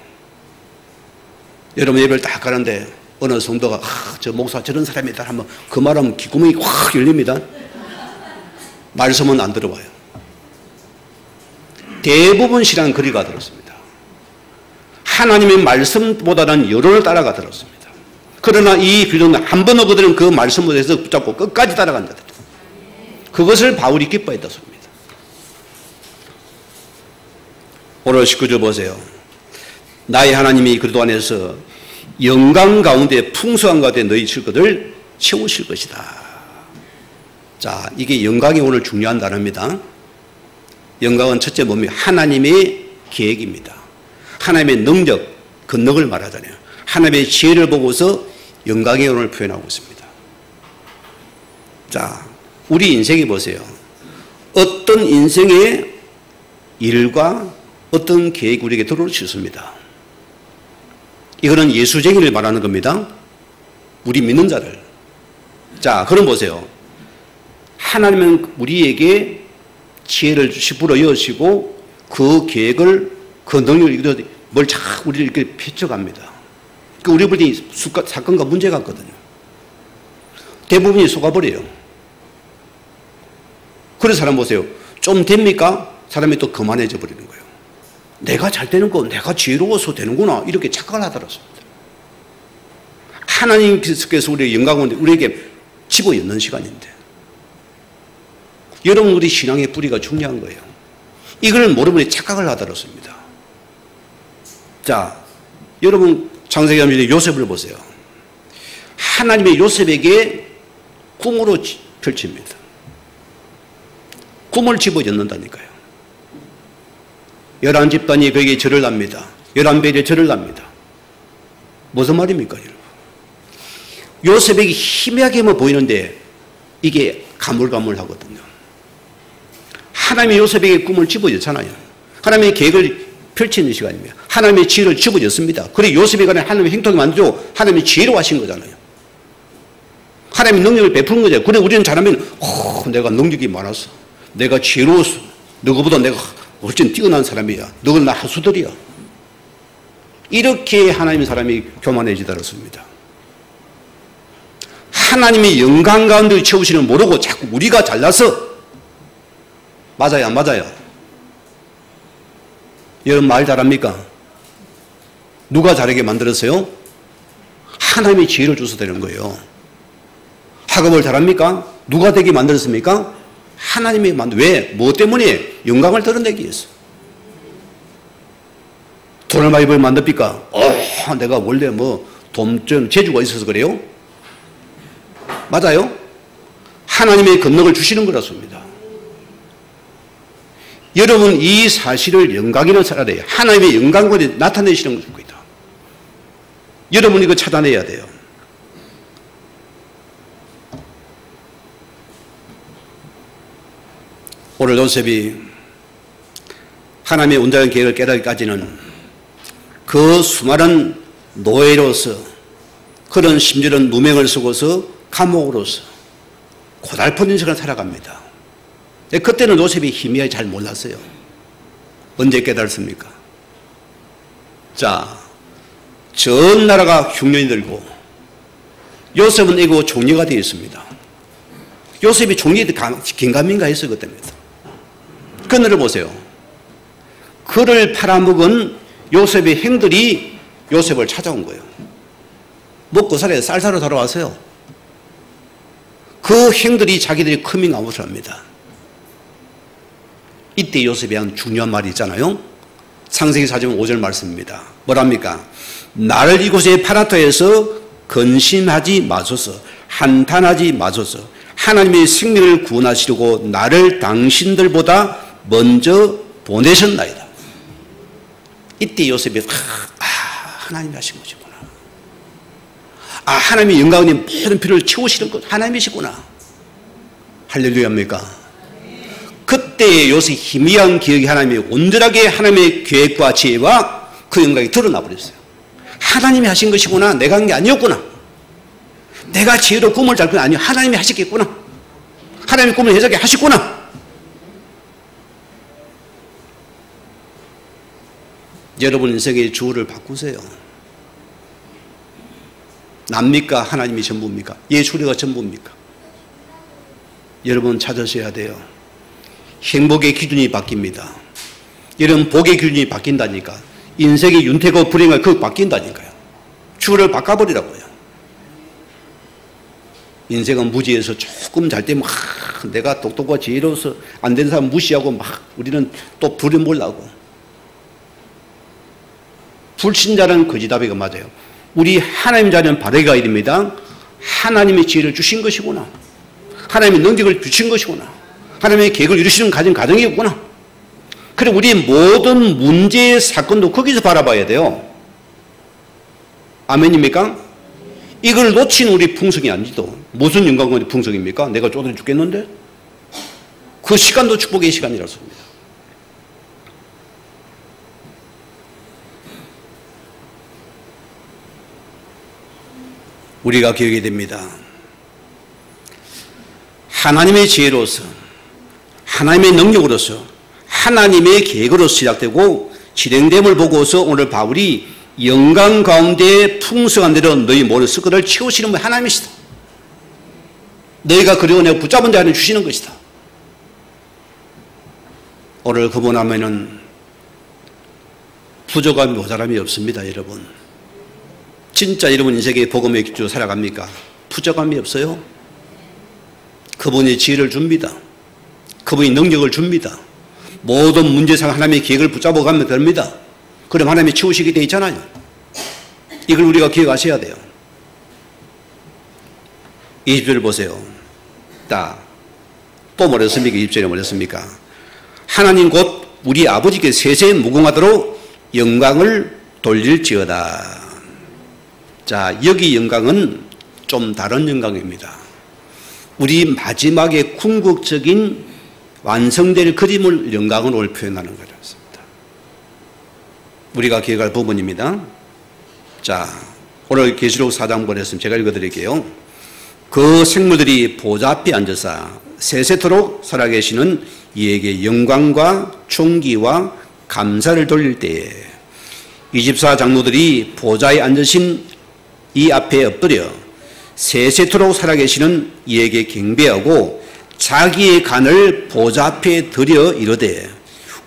여러분 예배를 딱 가는데 어느 성도가 저 목사 저런 사람이다 하면 그 말하면 귓구멍이 확 열립니다. 말씀은 안 들어봐요. 대부분 신앙은 그리가 들었습니다. 하나님의 말씀보다는 여론을 따라가 들었습니다. 그러나 이 빌립보는 한 번도 그들은 그 말씀을 해서 붙잡고 끝까지 따라간 자들. 그것을 바울이 기뻐했습니다. 오늘 19절 보세요. 나의 하나님이 그리스도 안에서 영광 가운데 풍성한 가운데 너희 질것을 채우실 것이다. 자, 이게 영광이 오늘 중요한 단어입니다. 영광은 첫째 뭡니까? 하나님의 계획입니다. 하나님의 능력, 권능을 말하잖아요. 하나님의 지혜를 보고서 영광의 오늘 표현하고 있습니다. 자, 우리 인생에 보세요. 어떤 인생의 일과 어떤 계획이 우리에게 들어올 수 있습니다. 이거는 예수쟁이를 말하는 겁니다. 우리 믿는 자를. 자, 그럼 보세요. 하나님은 우리에게 지혜를 불어여시고 그 계획을 그 능력을 뭘 자꾸 우리를 이렇게 펼쳐갑니다. 그 우리 분이 사건과 문제가 있거든요. 대부분이 속아버려요. 그런 사람 보세요. 좀 됩니까? 사람이 또 거만해져 버리는 거예요. 내가 잘 되는 거, 내가 지혜로워서 되는구나. 이렇게 착각을 하더라습니다. 하나님께서 우리의 영광을 우리에게 집어넣는 시간인데. 여러분, 우리 신앙의 뿌리가 중요한 거예요. 이걸 모르면 착각을 하더라습니다. 자, 여러분, 창세기 요셉을 보세요. 하나님의 요셉에게 꿈으로 펼칩니다. 꿈을 집어넣는다니까요. 11집단이 그에게 절을 합니다. 11배에 절을 합니다. 무슨 말입니까, 여러분? 요셉에게 희미하게만 보이는데 이게 가물가물하거든요. 하나님이 요셉에게 꿈을 집어넣잖아요. 하나님의 계획을 펼치는 시간입니다. 하나님의 지혜를 집어넣습니다. 그래 요셉에 관한 하나님의 행동이 만들고 하나님의 지혜로 하신 거잖아요. 하나님의 능력을 베푸는 거죠. 그래 우리는 잘하면 내가 능력이 많았어. 내가 지혜로웠어. 너보다 내가 훨씬 뛰어난 사람이야. 너는 나 하수들이야. 이렇게 하나님의 사람이 교만해지더랬습니다. 하나님의 영광 가운데 채우시는 모르고 자꾸 우리가 잘나서 맞아요, 안 맞아요? 여러분 말 잘합니까? 누가 잘하게 만들었어요? 하나님이 지혜를 주셔서 되는 거예요. 학업을 잘합니까? 누가 되게 만들었습니까? 하나님이 왜? 뭐 때문에? 영광을 드러내기 위해서. 돈을 많이 벌면 만듭니까? 내가 원래 좀 재주가 있어서 그래요? 맞아요? 하나님의 권능을 주시는 거라습니다. 여러분 이 사실을 영광이라고 살아야 하나님의 영광을 나타내시는 것입니다. 여러분 이거 찾아내야 돼요. 오늘 요셉이 하나님의 온전한 계획을 깨닫기까지는 그 수많은 노예로서 그런 심지어는 누명을 쓰고서 감옥으로서 고달픈 인생을 살아갑니다. 그때는 요셉이 희미하게 잘 몰랐어요. 언제 깨달았습니까? 자, 전 나라가 흉년이 들고 요셉은 이거 종려가 되어 있습니다. 요셉이 종려에 긴가민가 했어요. 그때입니다. 그늘을 보세요. 그를 팔아먹은 요셉의 행들이 요셉을 찾아온 거예요. 먹고 살아야 쌀사러 돌아왔어요. 그 행들이 자기들이 커밍아웃을 합니다. 이때 요셉이 한 중요한 말이 있잖아요. 창세기 4장 5절 말씀입니다. 뭐랍니까? 나를 이곳에 파라토에서 근심하지 마소서, 한탄하지 마소서. 하나님의 생명을 구원하시려고 나를 당신들보다 먼저 보내셨나이다. 이때 요셉이 하나님이 하신 것이구나. 하나님의 영광이 모든 필요를 채우시는 것 하나님이시구나. 할렐루야입니까? 그때 요셉이 희미한 기억이 하나님의 온전하게 하나님의 계획과 지혜와 그 영광이 드러나 버렸어요. 하나님이 하신 것이구나. 내가 한 게 아니었구나. 내가 지혜로 꿈을 잘 꾼 게 아니요. 하나님이 하셨겠구나. 하나님의 꿈을 해석해 하셨구나. 여러분 인생의 주어를 바꾸세요. 납니까? 하나님이 전부입니까? 예수리가 전부입니까? 여러분 찾으셔야 돼요. 행복의 기준이 바뀝니다. 여러분 복의 기준이 바뀐다니까. 인생의 윤택과 불행을 그거 바뀐다니까요. 주어를 바꿔버리라고요. 인생은 무지에서 조금 잘 때면 내가 똑똑하고 지혜로워서 안 되는 사람 무시하고 우리는 또 부려보려고. 불신자는 거지답이가 맞아요. 우리 하나님 자녀는 바르게가 이릅니다. 하나님의 지혜를 주신 것이구나. 하나님의 능력을 주신 것이구나. 하나님의 계획을 이루시는 가정이었구나. 그리고 우리 모든 문제의 사건도 거기서 바라봐야 돼요. 아멘입니까? 이걸 놓친 우리 풍성이 아니죠. 무슨 영광과 풍성입니까? 내가 쪼들어 죽겠는데? 그 시간도 축복의 시간이라서입니다. 우리가 기억해야 됩니다. 하나님의 지혜로서 하나님의 능력으로서 하나님의 계획으로 시작되고 진행됨을 보고서 오늘 바울이 영광 가운데 풍성한 대로 너희 모든 습관을 채우시는 분이 하나님이시다. 너희가 그리고 내가 붙잡은 자는 주시는 것이다. 오늘 그분 하면은 부족함이 모자람이 없습니다. 여러분 진짜 여러분 인생의 복음의 기초로 살아갑니까? 부족함이 없어요? 그분이 지혜를 줍니다. 그분이 능력을 줍니다. 모든 문제상 하나님의 계획을 붙잡아 가면 됩니다. 그럼 하나님이 치우시게 되어 있잖아요. 이걸 우리가 기억하셔야 돼요. 20절을 보세요. 또 뭐랬습니까? 20절에 뭐랬습니까? 하나님 곧 우리 아버지께 세세 무궁하도록 영광을 돌릴지어다. 자, 여기 영광은 좀 다른 영광입니다. 우리 마지막에 궁극적인 완성될 그림을 영광으로 표현하는 거였습니다. 우리가 기억할 부분입니다. 자, 오늘 계시록 4장 보냈으면 제가 읽어드릴게요. 그 생물들이 보좌 앞에 앉아서 세세토록 살아계시는 이에게 영광과 존귀와 감사를 돌릴 때에 24 장로들이 보좌에 앉으신 이 앞에 엎드려 세세토록 살아계시는 이에게 경배하고 자기의 간을 보좌 앞에 들여 이르되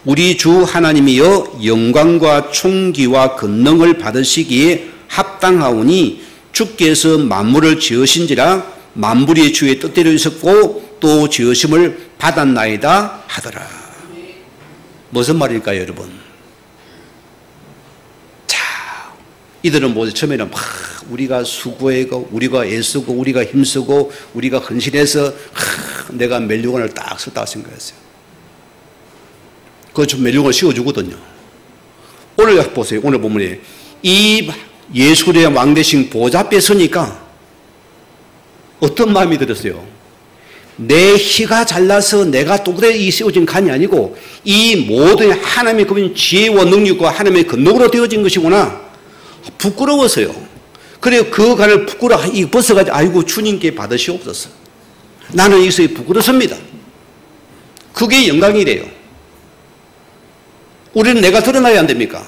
우리 주 하나님이여 영광과 총기와 권능을 받으시기에 합당하오니 주께서 만물을 지으신지라 만물이 주의 뜻대로 있었고 또 지으심을 받았나이다 하더라. 무슨 말일까요, 여러분? 자, 이들은 모두 처음에는 막 우리가 수고하고 우리가 애쓰고 우리가 힘쓰고 우리가 헌신해서 내가 멸류관을 딱 썼다고 생각했어요. 그거 좀 멸류관을 씌워주거든요. 오늘 보세요. 오늘 본문에 이 예수 그리스도의 왕 대신 보좌 앞에 서니까 어떤 마음이 들었어요? 내 희가 잘나서 내가 똑같이 이 세워진 간이 아니고 이 모든 하나님의 그분 지혜와 능력과 하나님의 권능으로 되어진 것이구나. 부끄러워서요. 그래요. 그 간을 이 벗어가지고 아이고 주님께 받으시옵소서. 나는 여기서 부끄럽습니다. 그게 영광이래요. 우리는 내가 드러나야 안 됩니까?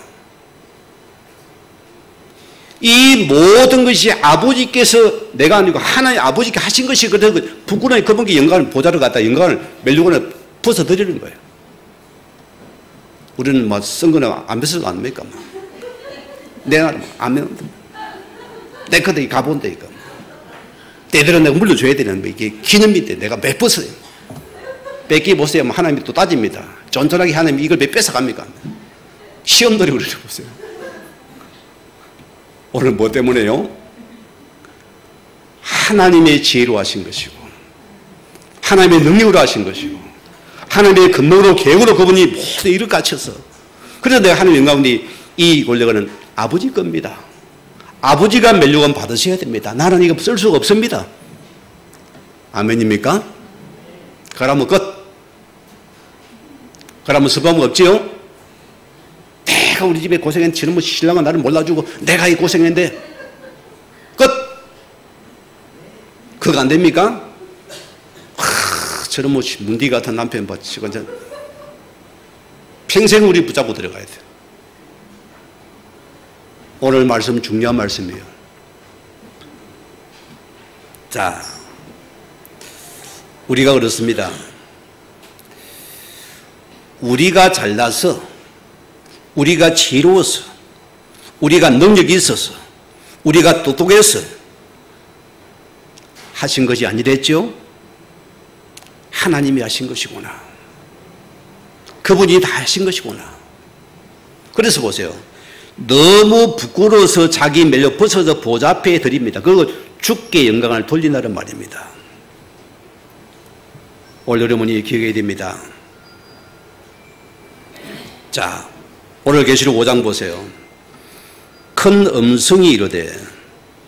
이 모든 것이 아버지께서 내가 아니고 하나님 아버지께 하신 것이 그래서 부끄러운 그분께 영광을 보좌를 갖다 영광을 멸류관을 벗어드리는 거예요. 우리는 뭐 쓴 거는 안 벗어도 안 됩니까? 내가 안 매. 내 것들이 가본데 이거. 때들은 내가 물려줘야 되는 이게 기념인데 내가 몇 벗어요. 뺏기 보세요. 하나님이 또 따집니다. 쫀쫀하게 하나님이 이걸 몇 뺏어갑니까? 시험들이 우리를 보세요. 오늘 뭐 때문에요? 하나님의 지혜로 하신 것이고 하나님의 능력으로 하신 것이고 하나님의 권능으로 계획으로 그분이 모두 이를 갖춰서 그래서 내가 하나님의 영광이 이 권력은 아버지 겁니다. 아버지가 멸류관 받으셔야 됩니다. 나는 이거 쓸 수가 없습니다. 아멘입니까? 그러면 끝. 그러면 서방은 없지요? 내가 우리 집에 고생했는데 저놈의 신랑은 나를 몰라주고 내가 이 고생했는데 끝. 그거 안 됩니까? 저놈의 문디 같은 남편 받치고 평생 우리 붙잡고 들어가야 돼요. 오늘 말씀 중요한 말씀이에요. 자, 우리가 그렇습니다. 우리가 잘나서 우리가 지혜로워서 우리가 능력이 있어서 우리가 똑똑해서 하신 것이 아니랬죠. 하나님이 하신 것이구나. 그분이 다 하신 것이구나. 그래서 보세요. 너무 부끄러워서 자기 멸류 벗어서 보좌 앞에 드립니다. 그리고 주께 영광을 돌린다는 말입니다. 오늘 여러분이 기억해야 됩니다. 자, 오늘 계시록 5장 보세요. 큰 음성이 이르되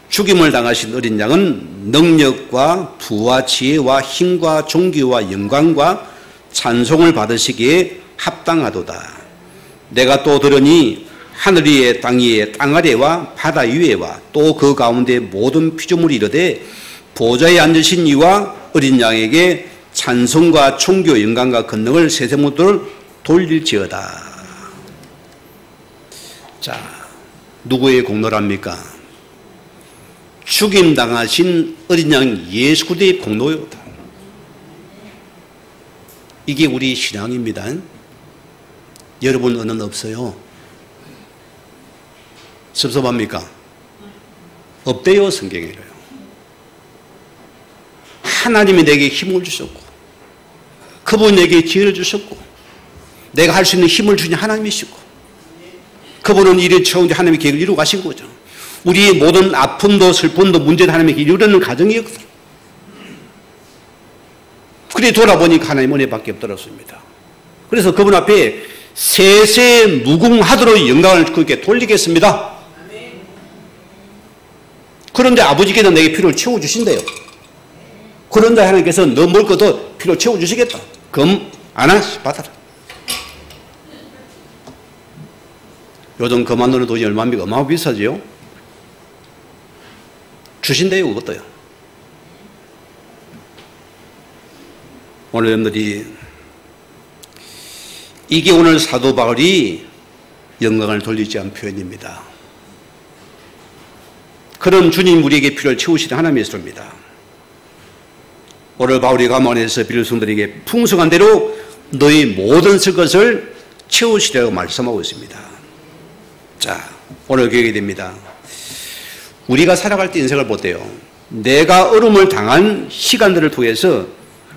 죽임을 당하신 어린 양은 능력과 부와 지혜와 힘과 존귀와 영광과 찬송을 받으시기에 합당하도다. 내가 또 들으니 하늘 위에 땅 위에 땅 아래와 바다 위에와 또 그 가운데 모든 피조물이 이르되 보좌에 앉으신 이와 어린 양에게 찬송과 존귀 영광과 권능을 세세모들 돌릴지어다. 자, 누구의 공로랍니까? 죽임 당하신 어린 양 예수 그리스도의 공로요다. 이게 우리 신앙입니다. 여러분 은은 없어요. 섭섭합니까? 없대요. 성경에요. 하나님이 내게 힘을 주셨고 그분이 내게 지혜를 주셨고 내가 할 수 있는 힘을 주신 하나님이시고 그분은 일을 채우는데 하나님의 계획을 이루어 가신 거죠. 우리의 모든 아픔도 슬픔도 문제도 하나님의 이루려는 과정이었거든요. 그래 돌아보니까 하나님 은혜밖에 없더랬습니다. 그래서 그분 앞에 세세 무궁하도록 영광을 그렇게 돌리겠습니다. 그런데 아버지께서 내게 필요를 채워주신대요. 그런데 하나님께서 너 먹을 것도 필요를 채워주시겠다. 그럼 하나씩 받아라. 요즘 그만 노는 돈이 얼마입니까? 얼마나 비싸지요? 주신대요. 그것도요. 오늘 여러분들이 이게 오늘 사도 바울이 영광을 돌리지 않은 표현입니다. 그런 주님 우리에게 필요를 채우시는 하나님이십니다. 오늘 바울이 감언해서 빌립 성도들에게 풍성한 대로 너희 모든 쓸 것을 채우시라고 말씀하고 있습니다. 자, 오늘 교육이 됩니다. 우리가 살아갈 때 인생을 보세요. 내가 어려움을 당한 시간들을 통해서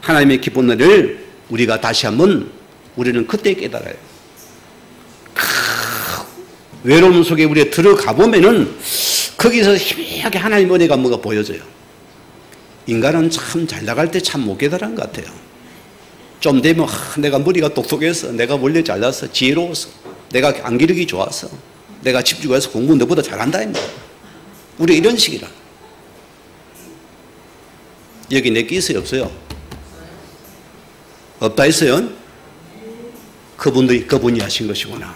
하나님의 기쁜 은혜를 우리가 다시 한번 우리는 그때 깨달아요. 외로움 속에 우리가 들어가 보면은 거기서 희미하게 하나님의 은혜가 뭐가 보여져요. 인간은 참 잘 나갈 때 참 못 깨달은 것 같아요. 좀 되면 내가 머리가 똑똑해서, 내가 원래 잘나서, 지혜로워서, 내가 암기력이 좋아서, 내가 집중해서 공부 너보다 잘한다 입니다. 우리 이런 식이라. 여기 내게 있어요, 없어요? 없다 했어요? 그분이 하신 것이구나.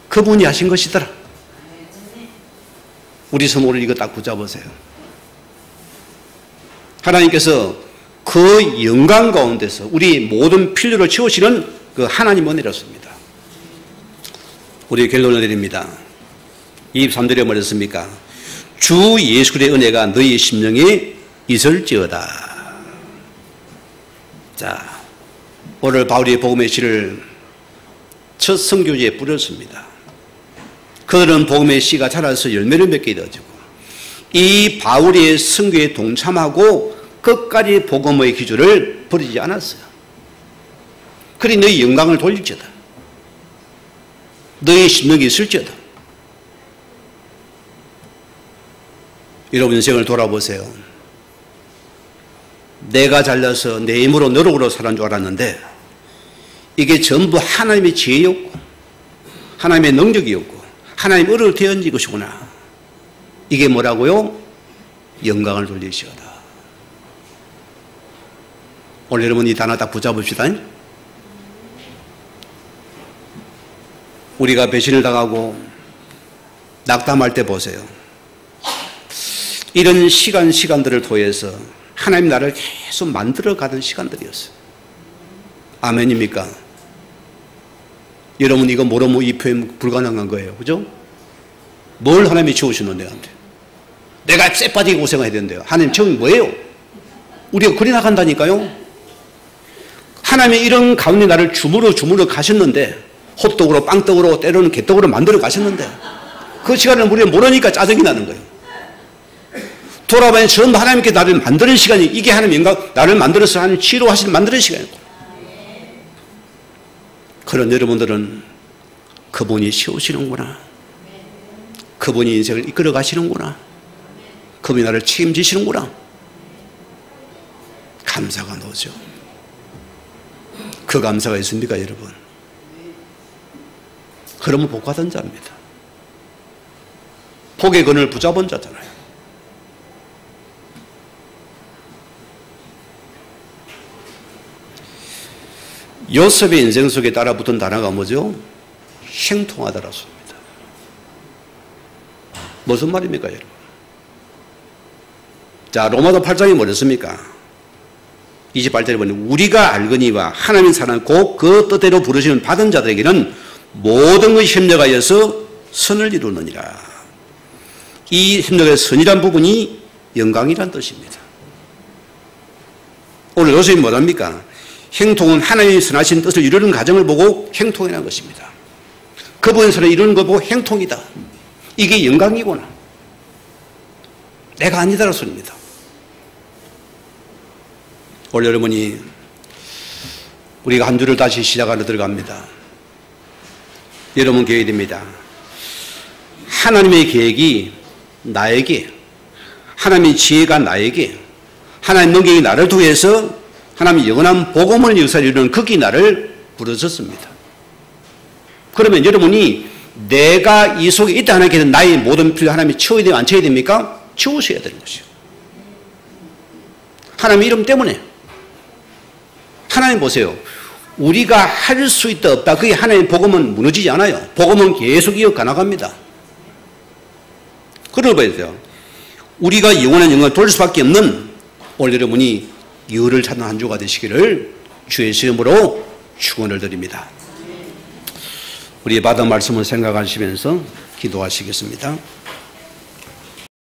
그분이 하신 것이더라. 우리 손으로 이거 딱 붙잡으세요. 하나님께서 그 영광 가운데서 우리 모든 필요를 채우시는 그 하나님 은혜였습니다. 우리 결론을 내립니다. 23절에 뭐랬습니까? 주 예수 그리스도의 은혜가 너희 심령에 있을지어다. 자, 오늘 바울이 복음의 씨를 첫 선교지에 뿌렸습니다. 그들은 복음의 씨가 자라서 열매를 맺게 되어지고, 이 바울의 선교에 동참하고 끝까지 복음의 기조를 버리지 않았어요. 그리 너희 영광을 돌릴지어다. 너희 심령이 있을지어다. 여러분 인생을 돌아보세요. 내가 잘나서 내 힘으로 노력으로 살아온 줄 알았는데 이게 전부 하나님의 지혜였고 하나님의 능력이었고 하나님의 은혜로 되어진 것이구나. 이게 뭐라고요? 영광을 돌리시오다. 오늘 여러분 이 단어 딱 붙잡읍시다. 우리가 배신을 당하고 낙담할 때 보세요. 이런 시간들을 통해서 하나님 나를 계속 만들어가는 시간들이었어요. 아멘입니까? 여러분 이거 모르면 이 표현 불가능한 거예요. 그죠? 뭘 하나님이 채우시는 내한테? 내가 쎄빠지게 고생해야 된대요. 하나님 채우는 뭐예요? 우리가 그리 나간다니까요. 하나님이 이런 가운데 나를 주무러 가셨는데 호떡으로 빵떡으로 때로는 개떡으로 만들어 가셨는데 그 시간을 우리가 모르니까 짜증이 나는 거예요. 돌아보면 전부 하나님께 나를 만드는 시간이 이게 하나님 영광 나를 만들어서 하나님 치료하시는 만드는 시간이고 그런 여러분들은 그분이 채우시는구나. 그분이 인생을 이끌어 가시는구나. 그분이 나를 책임지시는구나. 감사가 나오죠. 그 감사가 있습니까 여러분? 그러면 복받은 자입니다. 복의 근을 붙잡은 자잖아요. 요셉의 인생 속에 따라붙은 단어가 뭐죠? 형통하다라습니다. 무슨 말입니까 여러분? 자, 로마서 8장이 뭐랬습니까? 28절에 보면 우리가 알거니와 하나님 사랑 곧 그 뜻대로 부르시는 받은 자들에게는 모든 것이 협력하여서 선을 이루느니라. 이 협력의 선이란 부분이 영광이란 뜻입니다. 오늘 요셉이 뭐랍니까? 행통은 하나님이 선하신 뜻을 이루는 과정을 보고 행통이라는 것입니다. 그분의 선을 이루는 것 보고 행통이다. 이게 영광이구나. 내가 아니다라는 소리입니다. 오늘 여러분이 우리가 한 주를 다시 시작하러 들어갑니다. 여러분 계획이 됩니다. 하나님의 계획이 나에게, 하나님의 지혜가 나에게, 하나님의 능력이 나를 통해서 하나님의 영원한 복음을 역사를 이루는 거기 나를 부르셨습니다. 그러면 여러분이 내가 이 속에 있다 하나님께서 나의 모든 필요 하나님이 채워야 되면 안 채워야 됩니까? 채우셔야 되는 것이요. 하나님의 이름 때문에. 하나님 보세요. 우리가 할 수 있다 없다 그게 하나님의 복음은 무너지지 않아요. 복음은 계속 이어가 나갑니다. 그걸 봐야 돼요. 우리가 영원한 영광을 돌릴 수밖에 없는 오늘 여러분이 유를 찾는 한 주가 되시기를 주의 이름으로 축원을 드립니다. 우리 받은 말씀을 생각하시면서 기도하시겠습니다.